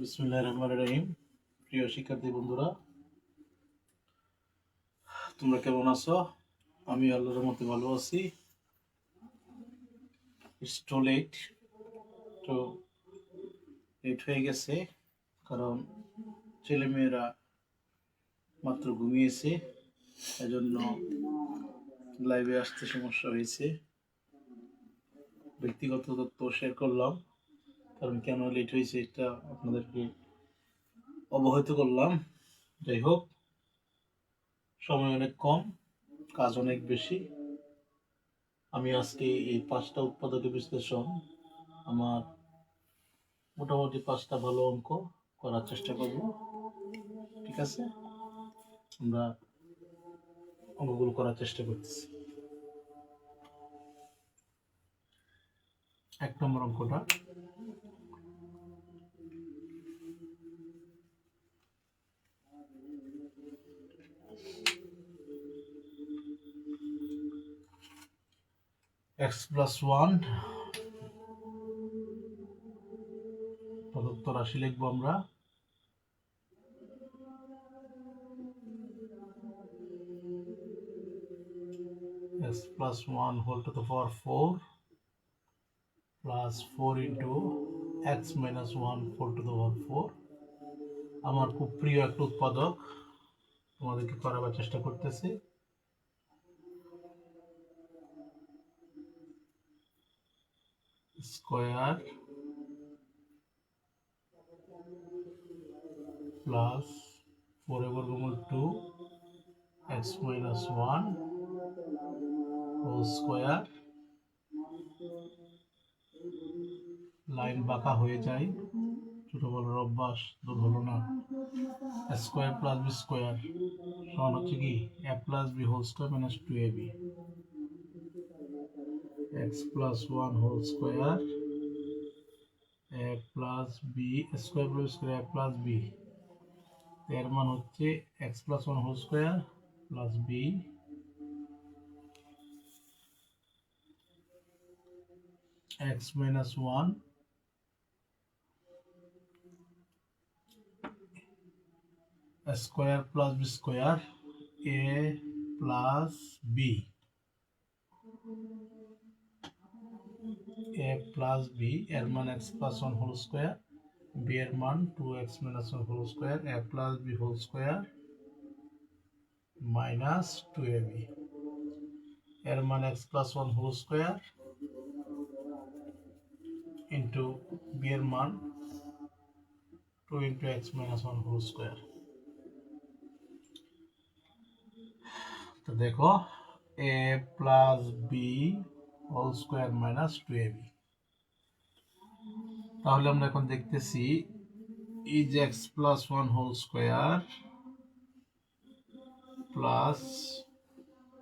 বিসমিল্লাহির রহমানির রহিম। প্রিয় শিক্ষার্থী বন্ধুরা, তোমরা কেমন আছো? আমি আল্লাহর রহমতে ভালো আছি। ইটস টু লেট, তো লেট হয়ে গেছে কারণ ছেলেমেয়েরা মাত্র ঘুমিয়েছে, এজন্য লাইভে আসতে সমস্যা হয়েছে। ব্যক্তিগত তথ্য শেয়ার করলাম, কারণ কেন লেট হয়েছে এটা আপনাদেরকে অবহিত করলাম। যাই হোক, সময় অনেক কম, কাজ অনেক বেশি। আমি আজকে এই 5টা উৎপাদকের বিশ্লেষণ, আমার মোটামুটি 5টা ভালো অঙ্ক করার চেষ্টা করব। ঠিক আছে, আমরা অঙ্কগুলো করার চেষ্টা করতেছি। 1 নম্বর অঙ্কটা, x+1 প্রদত্ত রাশি লিখবো আমরা। x+1 whole to the power 4 plus 4 into x minus 1 whole to the power 4। আমার খুব প্রিয় একটা উৎপাদক, তোমাদেরকে করাবার চেষ্টা করতেছি। স্কোয়ার প্লাস 4 বর্গমূল 2 x minus 1 whole square. Line বাঁকা হয়ে যায়, ছোটবেলার অভ্যাস দূর হলো না। স্কোয়ার প্লাস বি স্কোয়ার সমান হচ্ছে কি a plus b whole square minus 2ab। x plus 1 whole square a plus b square plus square a plus b, এর মান হচ্ছে x plus 1 whole square plus b x minus 1 square plus b square a plus b, a plus b এর মান x plus 1 whole square, b এর মান 2x minus 1 whole square a plus b whole square minus 2ab, এর মান x plus 1 whole square into b এর মান 2 into x minus 1 whole square. তো দেখো a plus b whole square minus 2ab। তাহলে আমরা এখন দেখতেছি এই যে x plus 1 whole square plus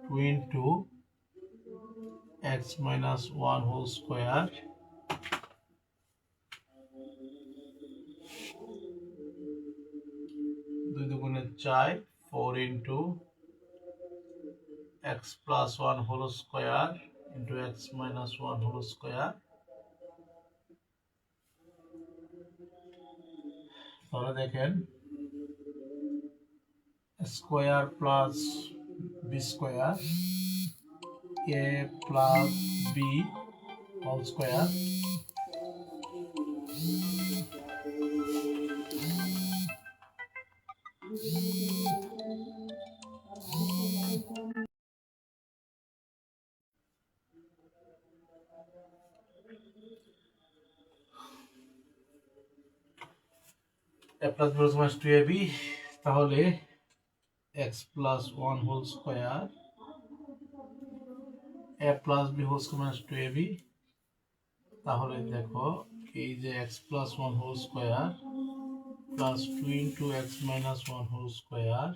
2 into x minus 1 whole square দুই দুগুণে 4 4 into x plus 1 whole square into x minus 1 whole square। তাহলে দেখেন square plus b square a plus b whole square a plus b minus 2ab। তাহলে x plus 1 whole square a plus b whole square minus 2ab। তাহলে দেখো এই যে x plus 1 whole square plus 2 into x minus 1 whole square,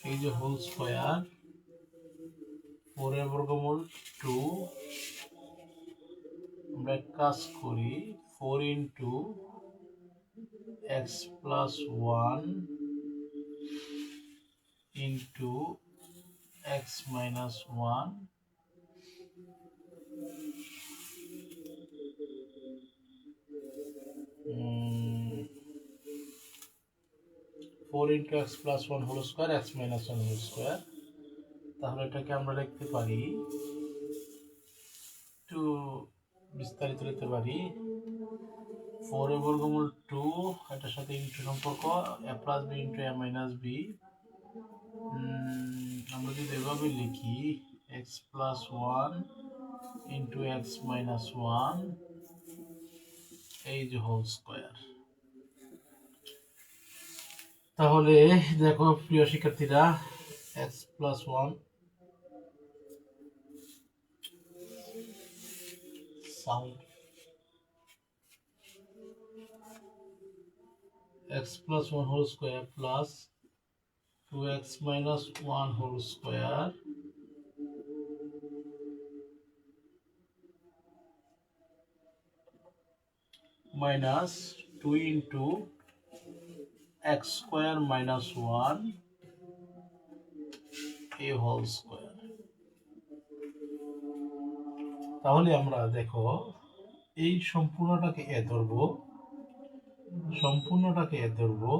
এই যে whole square 4 এর বর্গমূল 2, আমরা কাজ করি 4 into x plus 1 into x minus 1 . 4 into x plus 1 whole square x minus 1 whole square। তাহলে এটাকে আমরা লিখতে পারি একটু বিস্তারিত লিখতে পারি 4 এর বর্গমূল 2, এটার সাথে ইনটু সম্পর্ক a plus b into a minus b। আমরা যদি এভাবে লিখি x plus 1 into x minus 1 এই যে হোল স্কয়ার। তাহলে দেখো প্রিয় শিক্ষার্থীরা, x plus 1 sound x plus 1 whole square plus 2x minus 1 whole square minus 2 into x square minus 1 a whole square। তাহলে আমরা দেখো এই সম্পূর্ণটাকে এ ধরবো,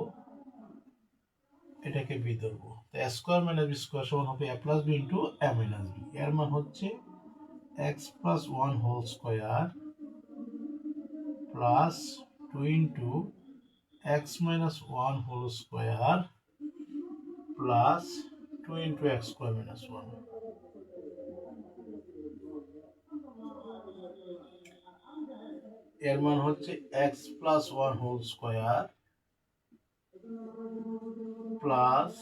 এটাকে বি ধরবো। তো a square minus b square সমান হবে a plus B into a minus b. এর মান হচ্ছে x plus 1 whole square plus 2 into x minus 1 whole square plus 2 into x square minus 1। এর মান হচ্ছে x plus 1 whole square plus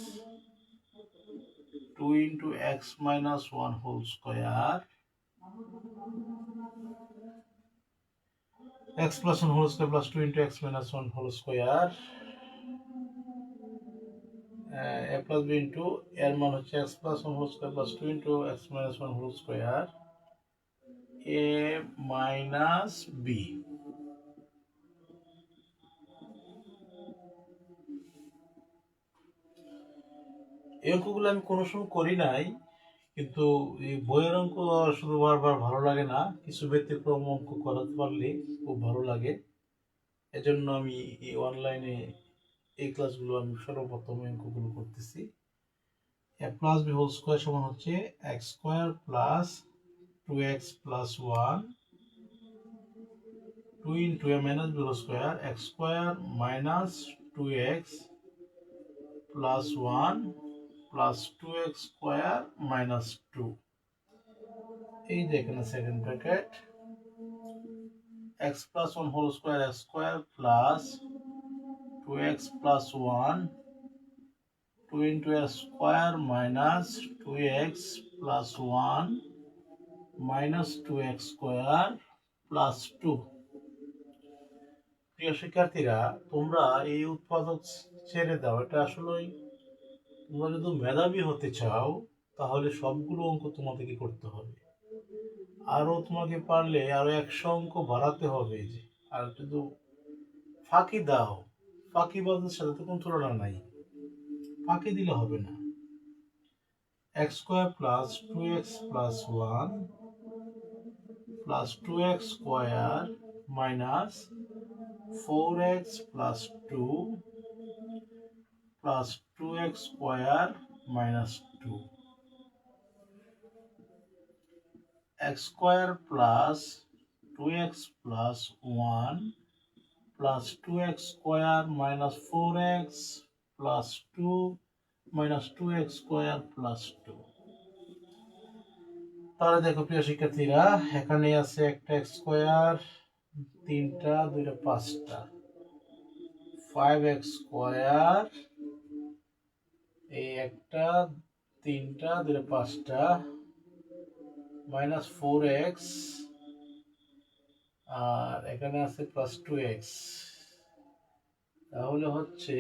2 into x minus 1 whole square x plus 1 whole square plus 2 into x minus 1 whole square a plus b into এর মান হচ্ছে x plus 1 whole square plus 2 into x minus 1 whole square a minus b। এই অঙ্কগুলো আমি কোনো সময় করি নাই, কিন্তু এই বইয়ের অঙ্ক শুধু বারবার ভালো লাগে না, কিছু ব্যতিক্রম অঙ্ক করাতে পারলে খুব ভালো লাগে। এজন্য আমি এই অনলাইনে এই ক্লাসগুলো আমি সর্বপ্রথম অঙ্কগুলো করতেছি। a plus b whole square সমান হচ্ছে x square plus 2x plus 1 2 into a minus b whole square x square minus 2x plus 1 plus 2x square minus 2। এই যে এখানে second bracket x plus 1 whole square x square plus 2x plus 1 2 into a square minus 2x plus 1 minus 2x square plus 2। প্রিয় শিক্ষার্থীরা, তোমরা এই উৎপাদক ছেড়ে দাও, এটা আসলে তোমরা যদি মেধাবী হতে চাও তাহলে সবগুলো অঙ্ক তোমাদেরকে করতে হবে, আরো তোমাকে পারলে আরো 100 অঙ্ক বাড়াতে হবে। যে আর যদি ফাঁকি দাও, ফাঁকিবাজের সাথে তো কোনো তুলনা নাই, ফাঁকি দিলে হবে না। x square plus 2x plus 1 plus 2x square minus 4x plus 2 plus 2x square minus 2 x square plus 2x plus 1 plus 2x square minus 4x plus 2 minus 2x square plus 2। তাহলে দেখো প্রিয় শিক্ষার্থীরা, এখানে আছে একটা x স্কয়ার, তিনটা, দুইটা, পাঁচটা, 5x স্কয়ার, এই একটা, তিনটা, দুইটা, পাঁচটা, মাইনাস 4x, আর এখানে আছে প্লাস 2x। তাহলে হচ্ছে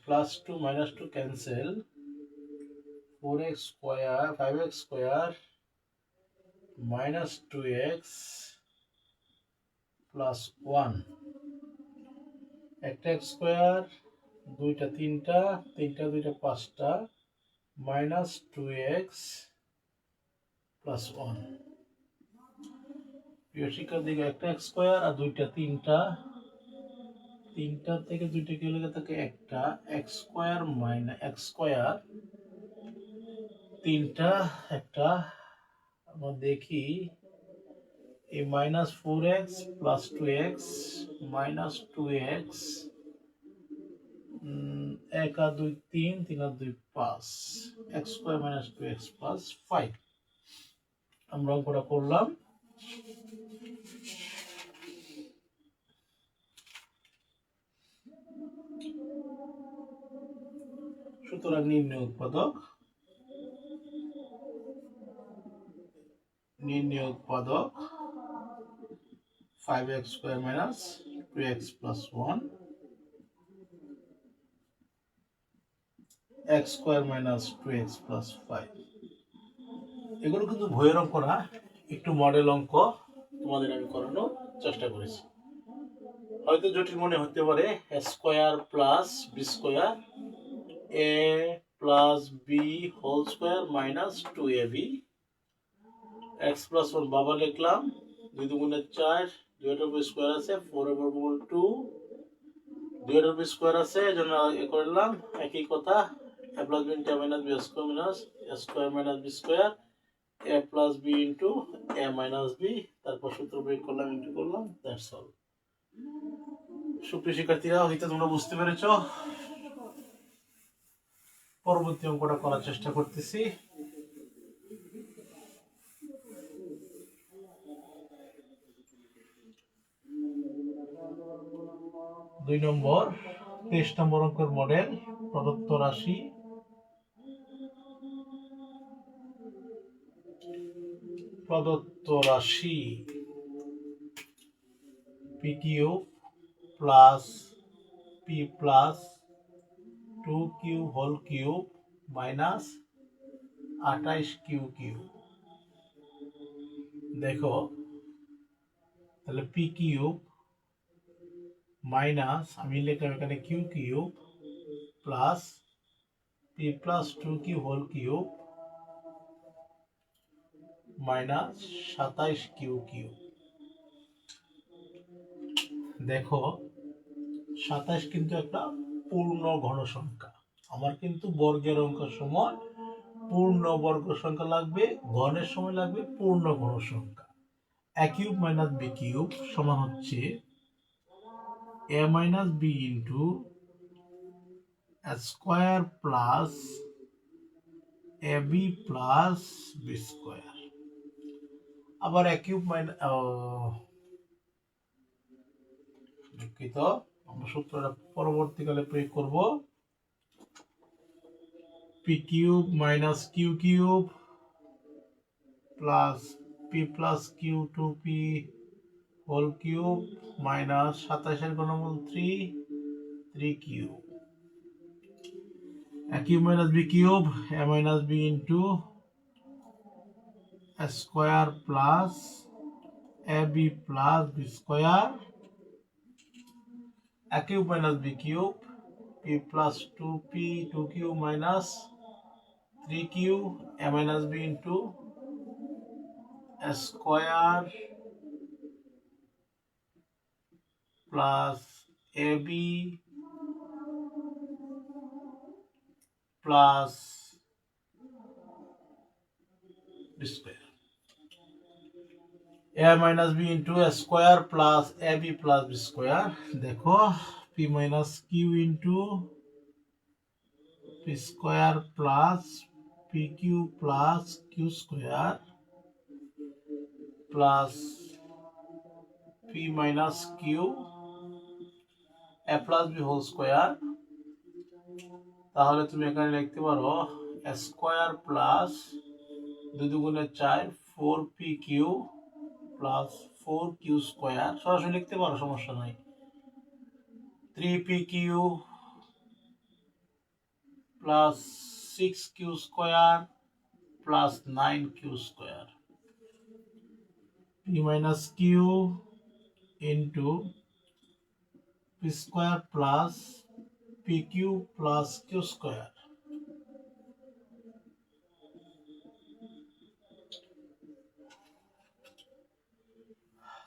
plus 2 minus 2 cancel, 4x square, 5x square minus 2x plus 1, একটা x স্কয়ার, দুইটা, তিনটা, তিনটা, দুইটা, পাঁচটা, মাইনাস 2x প্লাস 1। প্রিয় শিক্ষার্থীকে একটা এক্স স্কোয়ার আর দুইটা তিনটা থেকে দুইটা কি লেগে থাকে একটা x square minus x square তিনটা একটা আমরা দেখি এই -4x + 2x -2x 1 আর 2 3 3 আর 2 5 x স্কয়ার - 2x + 5 আমরা অঙ্কটা করলাম। সুতরাং নির্ণয় উৎপাদক 5x square - 2x + 1 x square - 2x + 5। এগুলো কিন্তু বইয়ের অঙ্ক না, একটু মডেল অঙ্ক তোমাদের আমি করানোর চেষ্টা করেছি। হয়তো জটিল মনে হতে পারে square plus b square a plus b whole square -2ab x plus 1 বাবা লিখলাম 2 দুগুণে 4 2 এর উপর স্কয়ার আছে 4 এর বর্গমূল 2 2 এর উপর স্কয়ার আছে এজন্য এ করলাম একই কথা a plus b into a minus b square minus a square minus b square a plus b into a minus b তারপর সূত্র প্রয়োগ করলাম ইনটু করলাম দ্যাটস অল। সুপ্রিয় শিক্ষার্থীরা হয়তো তোমরা বুঝতে পেরেছো। পরবর্তী অঙ্কটা করার চেষ্টা করতেছি। 2 নম্বর 23 নম্বর অঙ্কের মডেল প্রদত্ত রাশি p cube plus p plus 2q whole cube minus 28q cube. দেখো তাহলে p কিউব মাইনাস আমি লিখলাম এখানে q cube plus p plus 2q whole cube minus 27q cube. দেখো 27 কিন্তু একটা পূর্ণ ঘন সংখ্যা, আমার কিন্তু বর্গের অঙ্কের সময় পূর্ণ বর্গ সংখ্যা লাগবে, ঘনের সময় লাগবে পূর্ণ ঘন সংখ্যা। a cube minus b cube সমান হচ্ছে a minus b into a square plus ab plus b square. আবার a কিউব মাইনাস দুঃখিত আমরা সূত্রটা পরবর্তীকালে প্রয়োগ করব। p cube minus q cube plus p plus q 2p whole cube minus 27 এর ঘনমূল 3 cube. a cube minus b cube a minus b into a square plus ab plus b square. a cube minus b cube p plus 2p 2q minus 3q a minus b into a square plus ab plus b square. a minus b into a square plus ab plus b square. দেখো p minus q into p square plus pq plus q square plus p minus q a plus b whole square. তাহলে তুমি এখানে লিখতে পারো a square plus 2 দুগুণে 4 4pq plus 4q square সরাসরি লিখতে পারো, সমস্যা নাই। 3pq plus 6q square plus 9q square. p minus q into p square plus pq plus q square.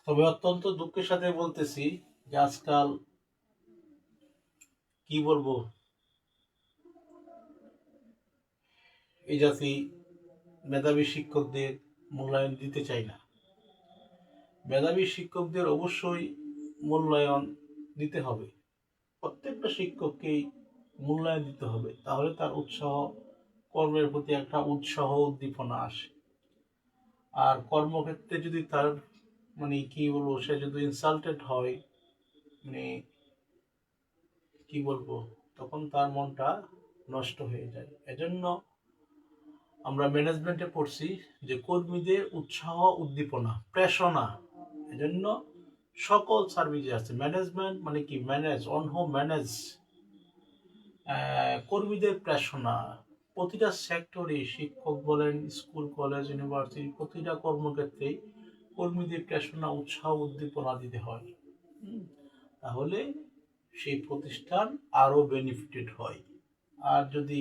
তবে অত্যন্ত দুঃখের সাথে বলতেছি যে আজকাল কি বলবো, এই জাতি মেধাবী শিক্ষকদের মূল্যায়ন দিতে চায় না। মেধাবী শিক্ষকদের অবশ্যই মূল্যায়ন দিতে হবে, প্রত্যেকটা শিক্ষককেই মূল্যায়ন দিতে হবে, তাহলে তার উৎসাহ, কর্মের প্রতি একটা উৎসাহ উদ্দীপনা আসে। আর কর্মক্ষেত্রে যদি তার মানে কি বলবো, সে যদি ইনসাল্টেড হয়, মানে কি বলবো, তখন তার মনটা নষ্ট হয়ে যায়। এজন্য আমরা ম্যানেজমেন্টে পড়ছি যে কর্মীদের উৎসাহ উদ্দীপনা প্রেরণা, এজন্য সকল সার্ভিসে আছে ম্যানেজমেন্ট, মানে কি ম্যানেজ অন হোম ম্যানেজ, কর্মীদের প্রেরণা প্রতিটা সেক্টরে, শিক্ষক বলেন, স্কুল কলেজ ইউনিভার্সিটি, প্রতিটা কর্মক্ষেত্রেই কর্মীদের প্রেরণা উৎসাহ উদ্দীপনা দিতে হয়। তাহলে সেই প্রতিষ্ঠান আরো বেনিফিটেড হয়। আর যদি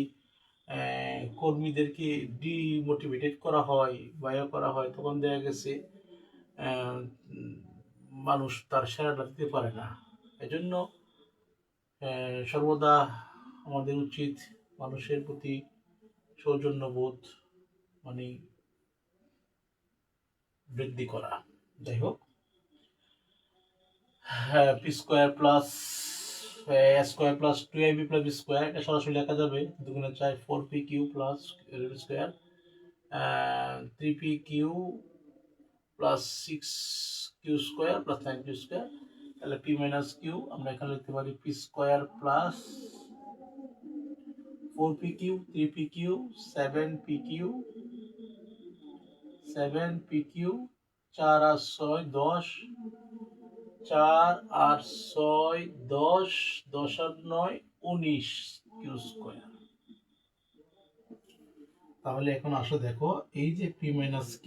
কর্মীদেরকে ডিমোটিভেটেড করা হয় বা করা হয়, তখন দেখা গেছে মানুষ তার সেরাটা দিতে পারে না। এজন্য সর্বদা আমাদের উচিত মানুষের প্রতি সৌজন্যবোধ মানে বৃদ্ধি করা। যাই হোক, p square plus square plus 2ab plus b square, এটা সরাসরি লেখা যাবে 2×4 4pq plus square 3pq plus 6q square plus 9q square. তাহলে p মাইনাস q আমরা এখানে লিখতে পারি p square plus 4pq 3pq 7pq 4 আর 6 10, 4 আর 6 10, 10 আর 9 19q স্কোয়ার। তাহলে এখন আসো দেখো, এই যে p minus q,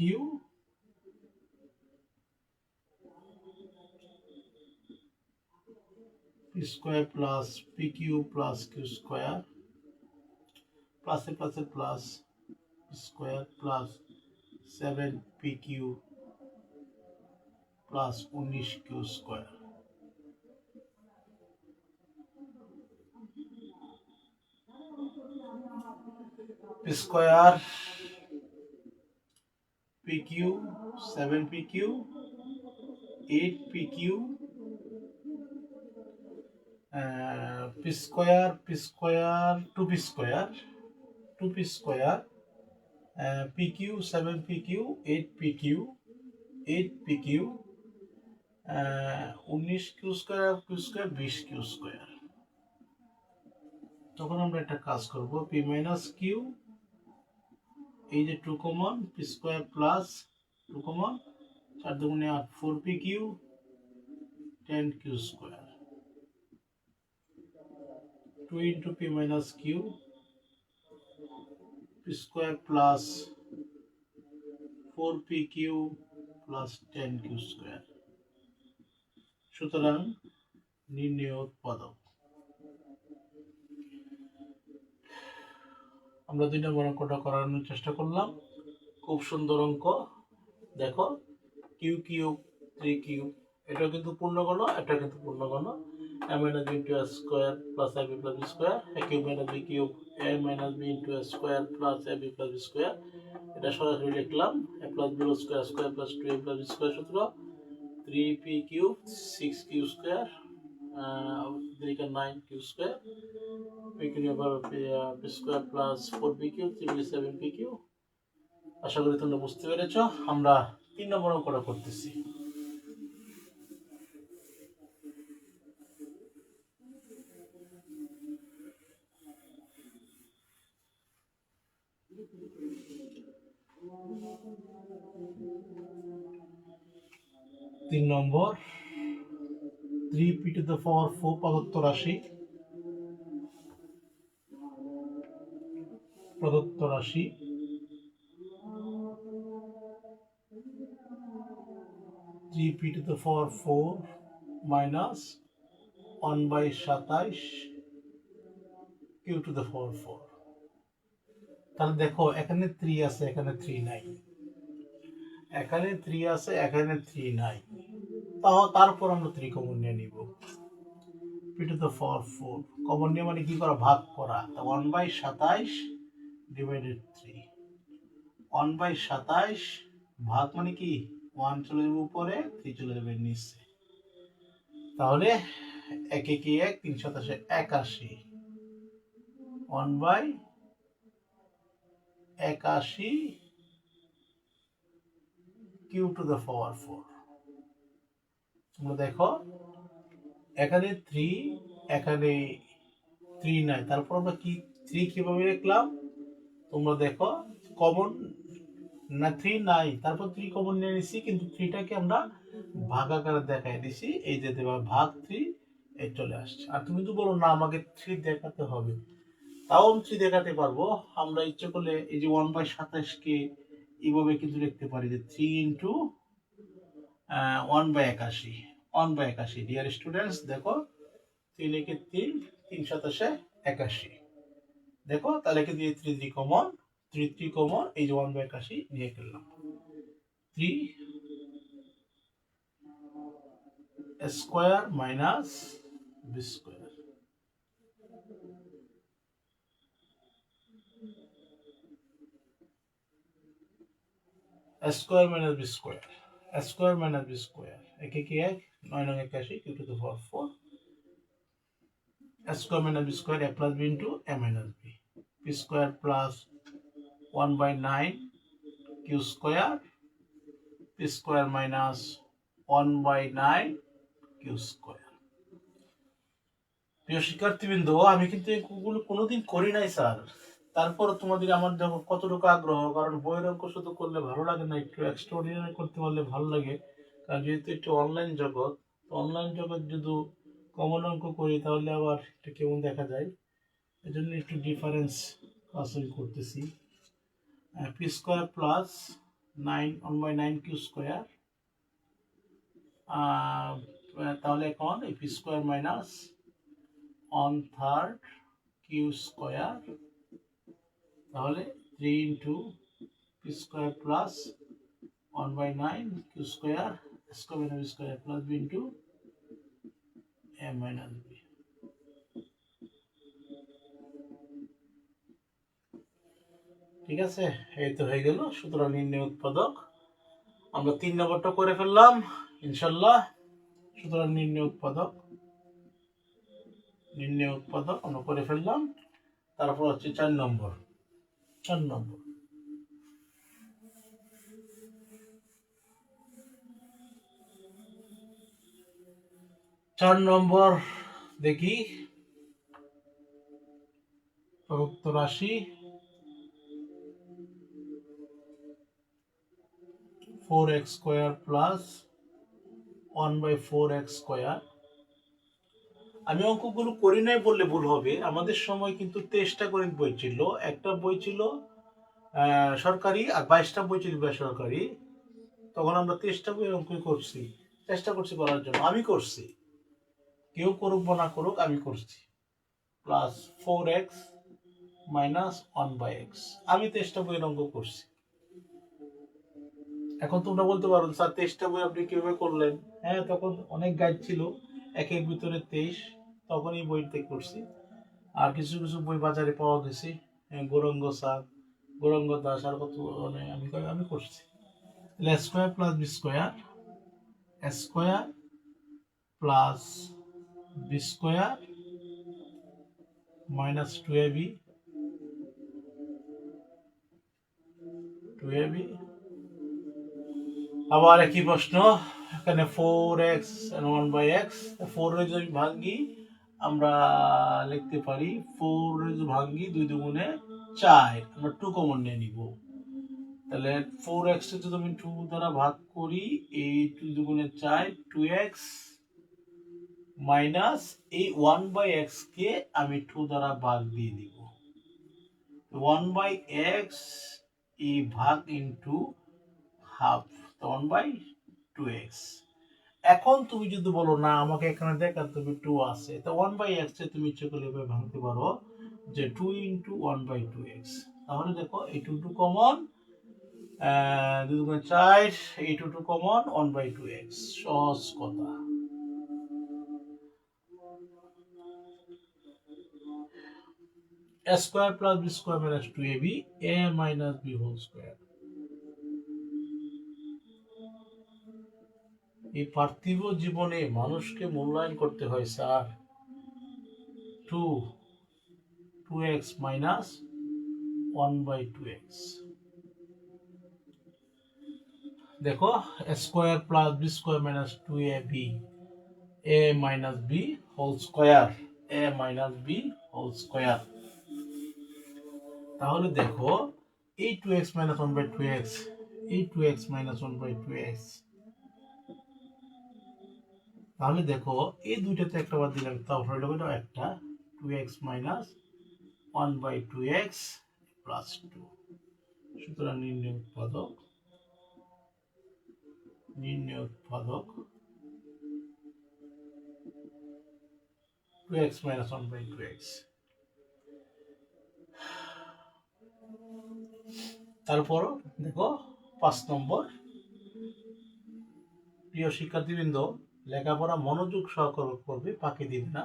p square plus pq plus q square প্লাসে প্লাসে plus square plus 7pq plus 19q square. p square pq 7pq 8pq p square 2p square 2p square pq 7pq 8pq 8pq 19q square q square 20q square. তখন আমরা একটা কাজ করব, p minus q, এই যে 2 common, p square plus 2 common, 4 দুগুণে 8 4pq 10q square 2 into p minus q, p square plus 4pq plus 10q square। সুতরাং নির্ণয় উৎপাদক। আমরা 2 নম্বর অঙ্কটা করানোর চেষ্টা করলাম, খুব সুন্দর অঙ্ক। দেখো q কিউব 3q, এটা কিন্তু পূর্ণগণ, এটা কিন্তু পূর্ণগণ। a minus b into a square plus ab plus b square, a cube minus b cube, a minus b into a square plus ab plus b square, এটা সরাসরি লিখলাম a plus b square square plus 2a plus b square সূত্র 3p cube 6q square 9q square, p cube আবার p square plus 4p cube 7p cube। আশা করি তোমরা বুঝতে পেরেছো। আমরা 3 নম্বর অঙ্কটা করতেছি। তিন নম্বর 3p to the power 4 প্রদত্ত রাশি, 3p to the power 4 minus 1/27 q to the power 4। তাহলে দেখো এখানে 3 আছে, এখানে 3 নাই, এখানে 3 আছে, এখানে 3 নাই। তারপর আমরা 3 কমন নিয়ে নিব। p to the power 4 common নিয়ে মানে কি করা, ভাগ করা। তা 1/27 ডিভাইডেড 3, 1/27 ভাগ মানে কি 1 চলে যাবে উপরে, 3 চলে যাবে নিচে। তাহলে 1 একে 1, 3 27 81, 1/81 q to the power 4। তোমরা দেখো এখানে 3, এখানে 3 নাই, তারপর আমরা কি 3 কিভাবে লিখলাম তোমরা দেখো, কমন না 3 নাই, তারপর 3 কমন নিয়ে নিছি, কিন্তু 3টাকে আমরা ভাগ আকারে দেখাই দিছি, এই যে দেবা ভাগ 3 এই চলে আসছে। আর তুমি তো বলো না আমাকে 3 দেখাতে হবে, তাও আমি 3 দেখাতে পারবো। আমরা ইচ্ছে করলে এই যে 1/27 কে এইভাবে কিন্তু লিখতে পারি যে 3 ইন্টু 1/81, 1/81। ডিয়ার স্টুডেন্টস দেখো 3 একে 3, 3 27 81, দেখো তাহলে কি দিয়ে 3 কমন, 3 কমন, এই যে 1/81 নিয়ে ফেললাম। 3 square minus b square, square minus b square, square minus b square, একে কি 1, 9 9 81 q to the power 4, square minus b square a plus b into a minus b, p square plus 1/9 q square, p square minus 1/9 q square। প্রিয় শিক্ষার্থীবৃন্দ, আমি কিন্তু এগুলো কোনোদিন করি নাই স্যার, তারপর তোমাদের আমার যখন কতটুকু আগ্রহ, কারণ বইয়ের অঙ্ক শুধু করলে ভালো লাগে না, একটু এক্সট্রাঅর্ডিনারি করতে পারলে ভালো লাগে। কারণ যেহেতু একটু অনলাইন জগৎ, অনলাইন জগৎ যদি কমন অঙ্ক করি তাহলে আবার একটু কেমন দেখা যায়, এজন্য একটু ডিফারেন্স কাজ করতেছি। P square plus 9 1/9 Q square, তাহলে এখন এই P square minus 1/3 Q square, তাহলে 3 into P square plus 1/9 Q square, square minus B square plus B into A minus B. ঠিক আছে, এই তো হয়ে গেল। সুতরাং নির্ণয় উৎপাদক আমরা 3 নম্বরটা করে ফেললাম ইনশাল্লাহ। সুতরাং নির্ণয় উৎপাদক আমরা করে ফেললাম। তারপর হচ্ছে 4 নম্বর, 4 নম্বর দেখি প্রদত্ত রাশি 4x square plus 1/4x square. আমি অঙ্কগুলো করি নাই বললে ভুল হবে, আমাদের সময় কিন্তু 23টা গণিত বই ছিল, একটা বই ছিল সরকারি আর 22টা বই ছিল বেসরকারি। তখন আমরা 23টা বই অঙ্ক করছি, চেষ্টা করছি করার জন্য, আমি করছি, কেউ করুক বা না করুক আমি করছি। প্লাস 4x মাইনাস 1/x, আমি 23টা বইয়ের অঙ্ক করছি। এখন তোমরা বলতে পারো স্যার 23টা বই আপনি কিভাবে করলেন? হ্যাঁ, তখন অনেক গাইড ছিল, একের ভিতরে 23, তখন এই বইতে করছি। আর কিছু কিছু বই বাজারে পাওয়া গেছে, গৌরাঙ্গ স্যার, গৌরাঙ্গ দাস আর কত আমি করছি। Square plus b square, square plus b square minus 2ab, আবার একই প্রশ্ন, এখানে 4x and 1/x, 4 যদি ভাঙ্গি আমরা লিখতে পারি 4 ভাঙ্গি 2 দুগুণে 4, আমরা 2 কমন নিয়ে নিব। তাহলে 4x যদি আমি 2 দ্বারা ভাগ করি, এই 2 দুগুণে 4, 2x মাইনাস এই 1/x কে আমি 2 দ্বারা ভাগ দিয়ে দিব, 1/x এই ভাগ ইন্টু হাফ, 1/2x। এখন তুমি যদি বলো না আমাকে এখানে দেখা তুমি 2 আছে, তো 1/x এ তুমি ইচ্ছে করলে এভাবে ভাঙতে পারো যে 2 ইন্টু 1/2x। তাহলে দেখো এই 2 কমন, 2 গুণে 4, এই টু কমন 1/2x, সহজ কথা। a square plus b square minus 2ab a minus b whole square। এই পার্থিব জীবনে মানুষকে মূল্যায়ন করতে হয় স্যার 2x minus 1/2x। দেখো a square plus b square minus 2ab a minus b whole square, a minus b whole square। তাহলে দেখো এই 2x minus 1/2x, এই 2x minus 1/2x, তাহলে দেখো এই দুইটাতে একটা বাদ দিলাম, তাহলে এটা একটা 2x minus 1/2x plus 2। সুতরাং নির্ণয় উৎপাদক 2x minus 1/2x। তারপর দেখো 5 নম্বর, প্রিয় শিক্ষার্থীবৃন্দ লেখাপড়া মনোযোগ সহকারে করবে, ফাঁকি দিবে না।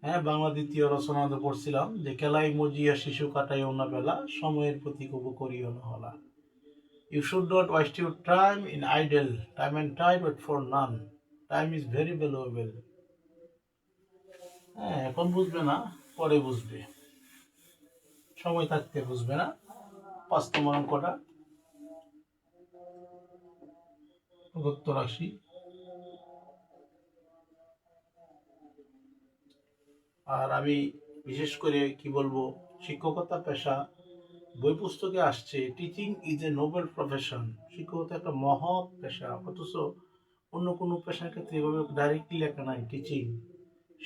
হ্যাঁ, বাংলা দ্বিতীয় রচনা পড়ছিলাম যে খেলাই মজিয়া শিশু কাটাই অন্য বেলা, সময়ের প্রতি কবু করিও না হলা। You should not waste your time in idle, time and tide wait for none, time is very valuable। হ্যাঁ, এখন বুঝবে না, পরে বুঝবে, সময় থাকতে বুঝবে না। 5 নম্বর অঙ্কটা প্রদত্ত রাশি, আর আমি বিশেষ করে কি বলবো, শিক্ষকতা পেশা বই পুস্তকে আসছে teaching is a noble profession, শিক্ষকতা একটা মহৎ পেশা, অথচ অন্য কোনো পেশার ক্ষেত্রে এভাবে ডাইরেক্টলি লেখা নাই। টিচিং,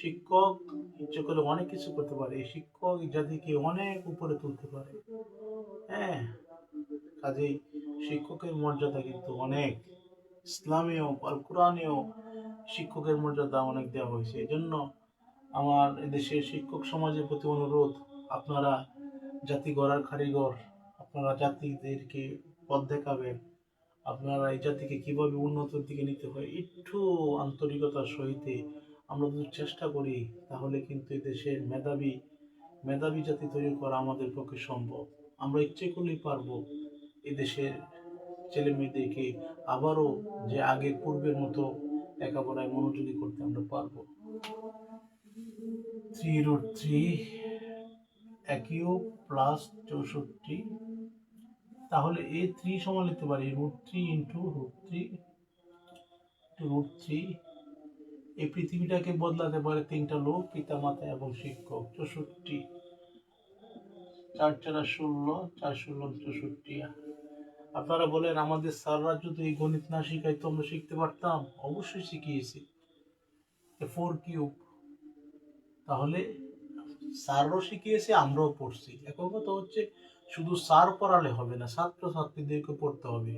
শিক্ষক ইচ্ছে করলে অনেক কিছু করতে পারে, এই শিক্ষক জাতিকে অনেক উপরে তুলতে পারে। হ্যাঁ, কাজেই শিক্ষকের মর্যাদা কিন্তু অনেক, ইসলামেও আল কোরআনেও শিক্ষকের মর্যাদা অনেক দেওয়া হয়েছে। এই জন্য আমার দেশের শিক্ষক সমাজের প্রতি অনুরোধ, আপনারা জাতি গড়ার কারিগর, আপনারা জাতিদেরকে পথ দেখাবেন, আপনারা এই জাতিকে কিভাবে উন্নতির দিকে নিতে হয় একটু আন্তরিকতার সহিত আমরা যদি চেষ্টা করি, তাহলে কিন্তু এই দেশের মেধাবী জাতি তৈরি করা আমাদের পক্ষে সম্ভব। আমরা ইচ্ছে করলেই পারবো এই দেশের ছেলে মেয়েদেরকে আবারও যে আগের পূর্বের মতো লেখাপড়ায় মনোযোগী করতে আমরা পারবো। 3√3 কিউব প্লাস 64, তাহলে এই 3 সমান লিখতে পারি √3 ইন্টু √3। এই পৃথিবীটাকে বদলাতে পারে 3টা লোক, পিতা মাতা এবং শিক্ষক। 64, 4 4 16, 4 16 64। আপনারা বলেন আমাদের স্যাররা যদি এই গণিত না শিখাইতো আমরা শিখতে পারতাম? অবশ্যই শিখিয়েছি। 4 কিউব, তাহলে স্যারও শিখিয়েছে, আমরাও পড়ছি। এখন কথা হচ্ছে শুধু স্যার পড়ালে হবে না, ছাত্রছাত্রীদেরকে পড়তে হবে।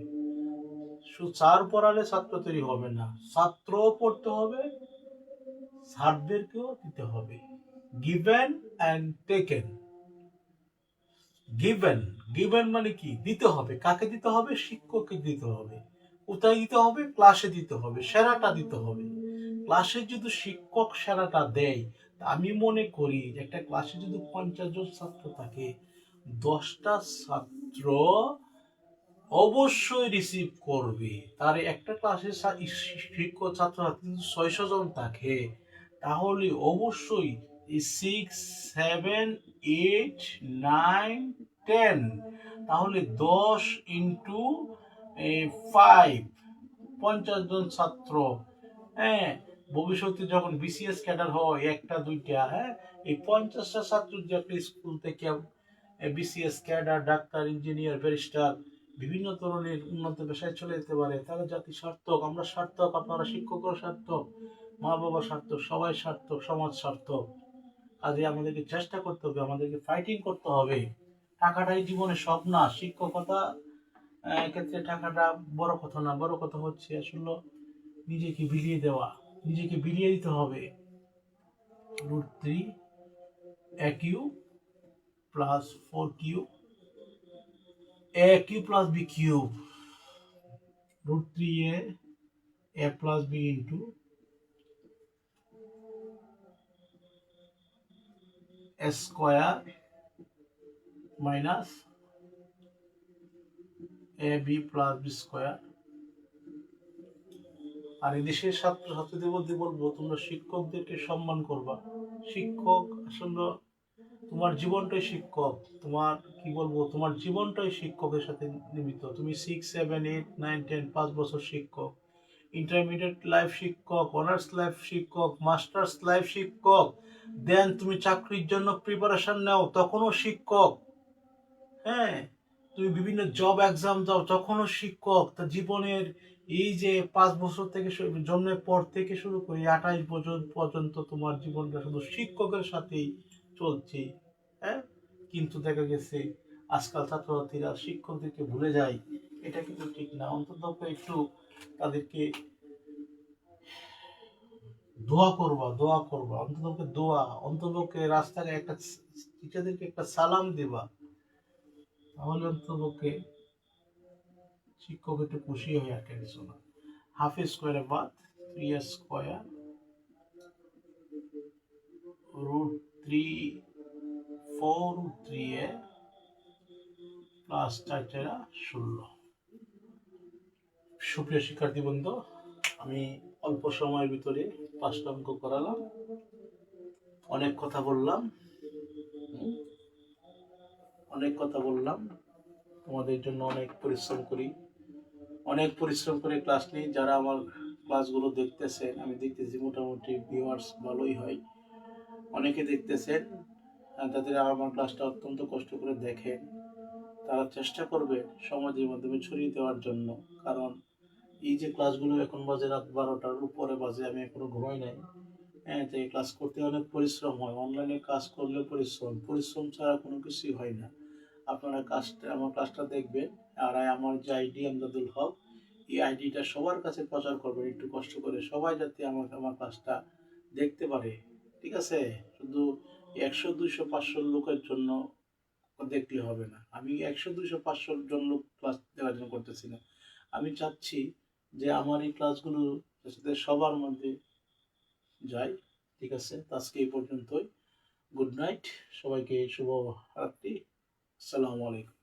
শুধু স্যার পড়ালে ছাত্র তৈরি হবে না, ছাত্রও পড়তে হবে, স্যারদেরকেও দিতে হবে। Given and taken. গিভেন মানে কি? দিতে হবে। কাকে দিতে হবে? শিক্ষককে দিতে হবে। কোথায় দিতে হবে? ক্লাসে দিতে হবে, সেরাটা দিতে হবে। ক্লাসে যদি শিক্ষক সেরাটা দেয়, আমি মনে করি একটা ক্লাসে যদি 50 জন ছাত্র থাকে, 10টা ছাত্র অবশ্যই রিসিভ করবে। তার একটা ক্লাসে শিক্ষক ছাত্র 600 জন থাকে, তাহলে অবশ্যই 6 7 8 9 10, তাহলে 10 ইন্টু 5, 50 জন ছাত্র। হ্যাঁ, ভবিষ্যতে যখন বিসিএস ক্যাডার হয় একটা দুইটা, হ্যাঁ, এই 50টা ছাত্র যে একটা স্কুল থেকে BCS cadre, doctor, engineer, barrister, বিভিন্ন ধরনের উন্নত পেশায় চলে যেতে পারে, তাহলে জাতি সার্থক, আমরা সার্থক, আপনারা শিক্ষকরা সার্থক, মা বাবা সার্থক, সবাই সার্থক, সমাজ সার্থক। কাজে আমাদেরকে চেষ্টা করতে হবে, আমাদেরকে ফাইটিং করতে হবে। টাকাটাই জীবনে সব না। শিক্ষকতা ক্ষেত্রে টাকাটা বড় কথা না, বড় কথা হচ্ছে আসলে নিজেকে বিলিয়ে দেওয়া, নিজেকে বিলিয়ে দিতে হবে। √3 cube plus 4 cube a q plus b cube root 3a plus b into a square minus ab plus b square। আর এই দেশের ছাত্রছাত্রীদের মধ্যে বলবো, তোমরা শিক্ষকদেরকে সম্মান করবা। শিক্ষক আসলে তোমার জীবনটাই শিক্ষক। তোমার কি বলবো, তোমার জীবনটাই শিক্ষকের সাথে নিমিত্ত। তুমি 6, 7, 8, 9, 10 5 বছর শিক্ষক, ইন্টারমিডিয়েট লাইফ শিক্ষক, অনার্স লাইফ শিক্ষক, মাস্টার্স লাইফ শিক্ষক, দেন তুমি চাকরির জন্য প্রিপারেশন নাও, তখনও শিক্ষক। হ্যাঁ, তুমি বিভিন্ন জব এক্সাম দাও, তখনও শিক্ষক। তা জীবনের এই যে 5 বছর থেকে জন্মের পর থেকে শুরু করে 28 বছর পর্যন্ত তোমার জীবনটা শুধু শিক্ষকের সাথেই চলছে। হ্যাঁ, কিন্তু দেখা গেছে আজকাল ছাত্রছাত্রীরা শিক্ষকদেরকে ভুলে যায়। এটা কিন্তু ঠিক না। অন্তত একটু তাদেরকে দোয়া করবা, দোয়া করবা, অন্তত দোয়া, অন্তত রাস্তায় একটা টিচারদেরকে একটা সালাম দিবা, তাহলে অন্তত শিক্ষক একটু খুশি হয়ে আর কিছু না। হাফ স্কোয়ারে বাদ 3 স্কোয়ার রুট 3 4 3a প্লাস 4 16। সুপ্রিয় শিক্ষার্থী বন্ধু, আমি অল্প সময়ের ভিতরে 5টা অঙ্ক করালাম, অনেক কথা বললাম, তোমাদের জন্য অনেক পরিশ্রম করি, ক্লাস নিই। যারা আমার ক্লাসগুলো দেখতেছেন, আমি দেখতেছি মোটামুটি ভিউয়ার্স ভালোই হয়, অনেকে দেখতেছেন, তাদের আমার ক্লাসটা অত্যন্ত কষ্ট করে দেখেন। তারা চেষ্টা করবে সমাজের মাধ্যমে ছড়িয়ে দেওয়ার জন্য। কারণ এই যে ক্লাসগুলো এখন বাজে রাত 12টার উপরে বাজে, আমি এখনো ঘুমাই নাই। হ্যাঁ, তো এই ক্লাস করতে অনেক পরিশ্রম হয়। অনলাইনে কাজ করলে পরিশ্রম ছাড়া কোনো কিছুই হয় না। আপনারা আমার ক্লাসটা দেখবেন, আর আমার যে আইডি আমদাদুল হক, এই আইডিটা সবার কাছে প্রচার করবেন একটু কষ্ট করে, সবাই যাতে আমার ক্লাসটা দেখতে পারে। ঠিক আছে? শুধু 100, 200, 500 লোকের জন্য দেখলে হবে না। আমি 100, 200, 500 জন লোক ক্লাস দেওয়ার জন্য করতেছি না। আমি চাচ্ছি যে আমার এই ক্লাসগুলো যাতে সবার মধ্যে যায়। ঠিক আছে? আজকে এই পর্যন্তই। গুড নাইট, সবাইকে শুভ রাত্রি। আসসালামু আলাইকুম।